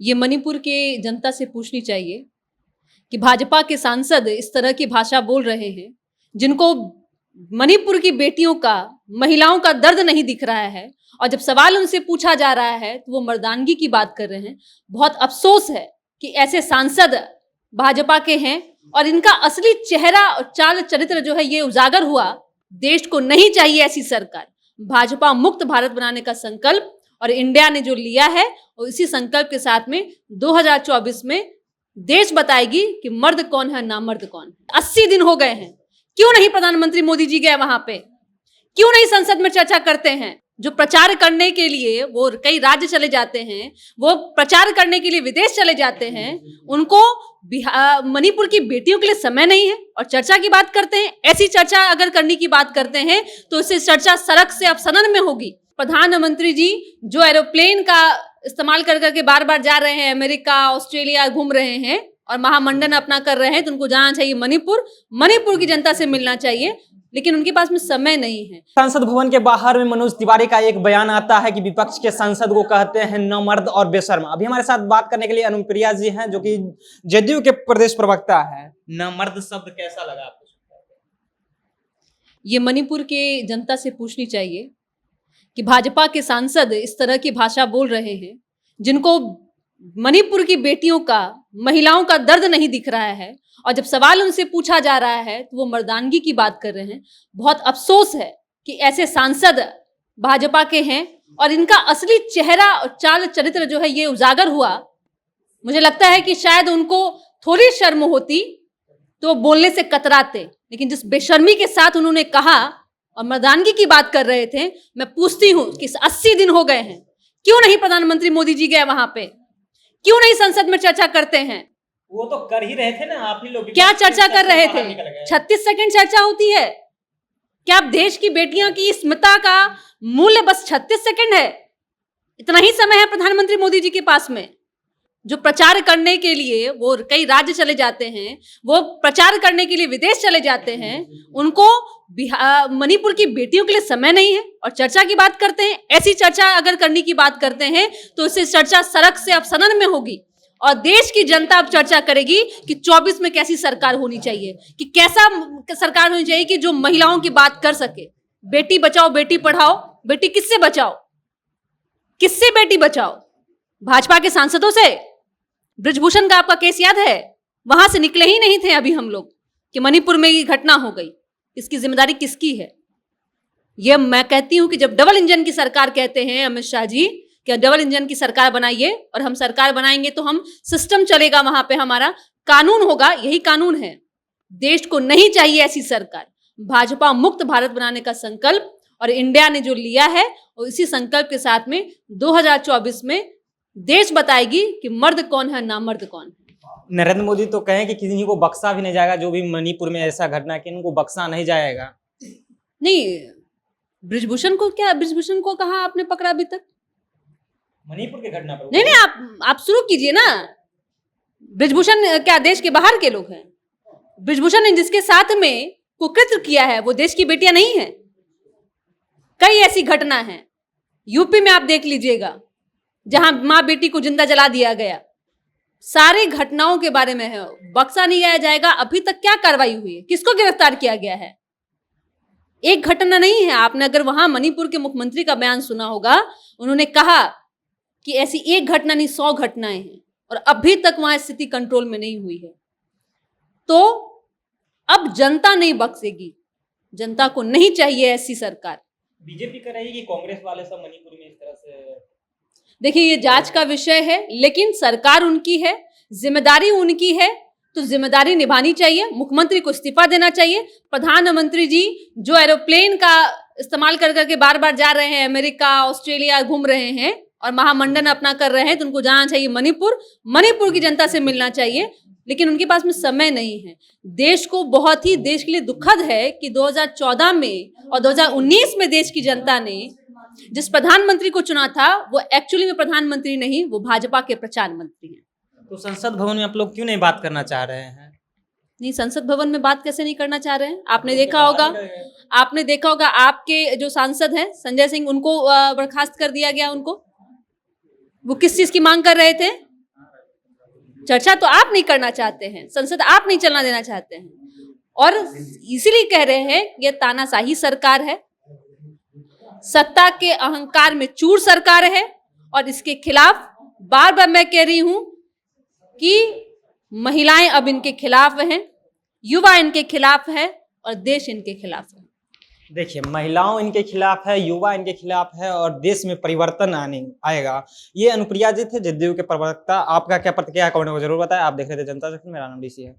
ये मणिपुर के जनता से पूछनी चाहिए कि भाजपा के सांसद इस तरह की भाषा बोल रहे हैं, जिनको मणिपुर की बेटियों का, महिलाओं का दर्द नहीं दिख रहा है, और जब सवाल उनसे पूछा जा रहा है तो वो मर्दानगी की बात कर रहे हैं। बहुत अफसोस है कि ऐसे सांसद भाजपा के हैं और इनका असली चेहरा और चाल चरित्र जो है ये उजागर हुआ। देश को नहीं चाहिए ऐसी सरकार। भाजपा मुक्त भारत बनाने का संकल्प और इंडिया ने जो लिया है, और इसी संकल्प के साथ में 2024 में देश बताएगी कि मर्द कौन है, नामर्द कौन है। 80 दिन हो गए हैं, क्यों नहीं प्रधानमंत्री मोदी जी गए वहां पे? क्यों नहीं संसद में चर्चा करते हैं? जो प्रचार करने के लिए वो कई राज्य चले जाते हैं, वो प्रचार करने के लिए विदेश चले जाते हैं, उनको मणिपुर की बेटियों के लिए समय नहीं है और चर्चा की बात करते हैं। ऐसी चर्चा अगर करने की बात करते हैं तो इससे चर्चा सड़क से अब सदन में होगी। प्रधानमंत्री जी जो एरोप्लेन का इस्तेमाल कर करके बार बार जा रहे हैं, अमेरिका, ऑस्ट्रेलिया घूम रहे हैं और महामंडन अपना कर रहे हैं, तो उनको जाना चाहिए मणिपुर की जनता से मिलना चाहिए, लेकिन उनके पास में समय नहीं है। संसद भवन के बाहर में मनोज तिवारी का एक बयान आता है कि विपक्ष के सांसद को कहते हैं नामर्द और बेशर्म। अभी हमारे साथ बात करने के लिए अनुप्रिया जी हैं, जो कि जदयू के प्रदेश प्रवक्ता है। नामर्द शब्द कैसा लगा आपको? ये मणिपुर के जनता से पूछनी चाहिए कि भाजपा के सांसद इस तरह की भाषा बोल रहे हैं, जिनको मणिपुर की बेटियों का, महिलाओं का दर्द नहीं दिख रहा है, और जब सवाल उनसे पूछा जा रहा है तो वो मर्दानगी की बात कर रहे हैं। बहुत अफसोस है कि ऐसे सांसद भाजपा के हैं और इनका असली चेहरा और चाल चरित्र जो है ये उजागर हुआ। मुझे लगता है कि शायद उनको थोड़ी शर्म होती तो बोलने से कतराते, लेकिन जिस बेशर्मी के साथ उन्होंने कहा और मर्दानगी की बात कर रहे थे, मैं पूछती हूं कि 80 दिन हो गए हैं, क्यों नहीं प्रधानमंत्री मोदी जी गए वहां पे? क्यों नहीं संसद में चर्चा करते हैं? वो तो कर ही रहे थे ना, आप ही लोग। क्या चर्चा कर रहे थे? 36 सेकंड चर्चा होती है क्या? आप देश की बेटियों की स्मिता का मूल्य बस 36 सेकंड है? इतना ही समय है प्रधानमंत्री मोदी जी के पास में? जो प्रचार करने के लिए वो कई राज्य चले जाते हैं, वो प्रचार करने के लिए विदेश चले जाते हैं, उनको मणिपुर की बेटियों के लिए समय नहीं है और चर्चा की बात करते हैं। ऐसी चर्चा अगर करने की बात करते हैं तो इससे चर्चा सड़क से अब सदन में होगी और देश की जनता अब चर्चा करेगी कि 24 में कैसी सरकार होनी चाहिए, कि कैसा सरकार होनी चाहिए कि जो महिलाओं की बात कर सके। बेटी बचाओ, बेटी पढ़ाओ। बेटी किससे बचाओ? किससे बेटी बचाओ? भाजपा के सांसदों से? ब्रिजभूषण का आपका केस याद है? वहां से निकले ही नहीं थे अभी हम लोग कि मणिपुर में ये घटना हो गई। इसकी जिम्मेदारी किसकी है? यह मैं कहती हूं कि जब डबल इंजन की सरकार कहते हैं अमित शाह जी कि डबल इंजन की सरकार बनाइए और हम सरकार बनाएंगे तो हम सिस्टम चलेगा, वहां पे हमारा कानून होगा, यही कानून है। देश को नहीं चाहिए ऐसी सरकार। भाजपा मुक्त भारत बनाने का संकल्प और इंडिया ने जो लिया है, और इसी संकल्प के साथ में 2024 में देश बताएगी कि मर्द कौन है, नामर्द कौन है। नरेंद्र मोदी तो कहें कि किसी को बख्शा भी नहीं जाएगा, जो भी मणिपुर में ऐसा घटना कि उनको बख्शा नहीं जाएगा। नहीं, ब्रिजभूषण को क्या, ब्रिजभूषण को कहा आपने पकड़ा अभी तक? मणिपुर की घटना पर नहीं, आप शुरू कीजिए ना। ब्रिजभूषण क्या देश के बाहर के लोग हैं? ब्रिजभूषण ने जिसके साथ में कुकृत्य किया है वो देश की बेटियां नहीं है। कई ऐसी घटना है, यूपी में आप देख लीजिएगा, जहां मां बेटी को जिंदा जला दिया गया। सारी घटनाओं के बारे में है, बख्शा नहीं जाया जाएगा। अभी तक क्या कार्रवाई हुई है? किसको गिरफ्तार किया गया है? एक घटना नहीं है। आपने अगर वहां मणिपुर के मुख्यमंत्री का बयान सुना होगा, उन्होंने कहा कि ऐसी एक घटना नहीं 100 घटनाएं हैं और अभी तक वहां स्थिति कंट्रोल में नहीं हुई है। तो अब जनता नहीं बख्शेगी। जनता को नहीं चाहिए ऐसी सरकार। बीजेपी कर रही है कि कांग्रेस वाले सब मणिपुर में इस तरह से? देखिए, ये जांच का विषय है, लेकिन सरकार उनकी है, जिम्मेदारी उनकी है, तो जिम्मेदारी निभानी चाहिए। मुख्यमंत्री को इस्तीफा देना चाहिए। प्रधानमंत्री जी जो एरोप्लेन का इस्तेमाल कर करके बार बार जा रहे हैं, अमेरिका, ऑस्ट्रेलिया घूम रहे हैं और महामंडन अपना कर रहे हैं, तो उनको जाना चाहिए मणिपुर की जनता से मिलना चाहिए, लेकिन उनके पास में समय नहीं है। देश के लिए दुखद है कि 2014 में और 2019 में देश की जनता ने जिस प्रधानमंत्री को चुना था वो एक्चुअली में प्रधानमंत्री नहीं, वो भाजपा के प्रचार मंत्री हैं। तो संसद भवन में आप लोग क्यों नहीं बात करना चाह रहे हैं? नहीं, संसद भवन में बात कैसे नहीं करना चाह रहे हैं? आपने देखा होगा आपके जो सांसद हैं संजय सिंह, उनको बर्खास्त कर दिया गया। उनको वो किस चीज की मांग कर रहे थे? चर्चा तो आप नहीं करना चाहते हैं, संसद आप नहीं चलना देना चाहते हैं, और इसीलिए कह रहे हैं ये तानाशाही सरकार है, सत्ता के अहंकार में चूर सरकार है, और इसके खिलाफ बार बार मैं कह रही हूं कि महिलाएं अब इनके खिलाफ हैं, युवा इनके खिलाफ है, और देश इनके खिलाफ है। देखिए, महिलाओं इनके खिलाफ है, युवा इनके खिलाफ है, और देश में परिवर्तन आएगा। ये अनुप्रिया जी थे, जदयू के प्रवक्ता। आपका क्या प्रतिक्रिया है, कमेंट में जरूर बताएं। आप देख रहे थे जनता जंक्शन, मेरा नाम डीसी है।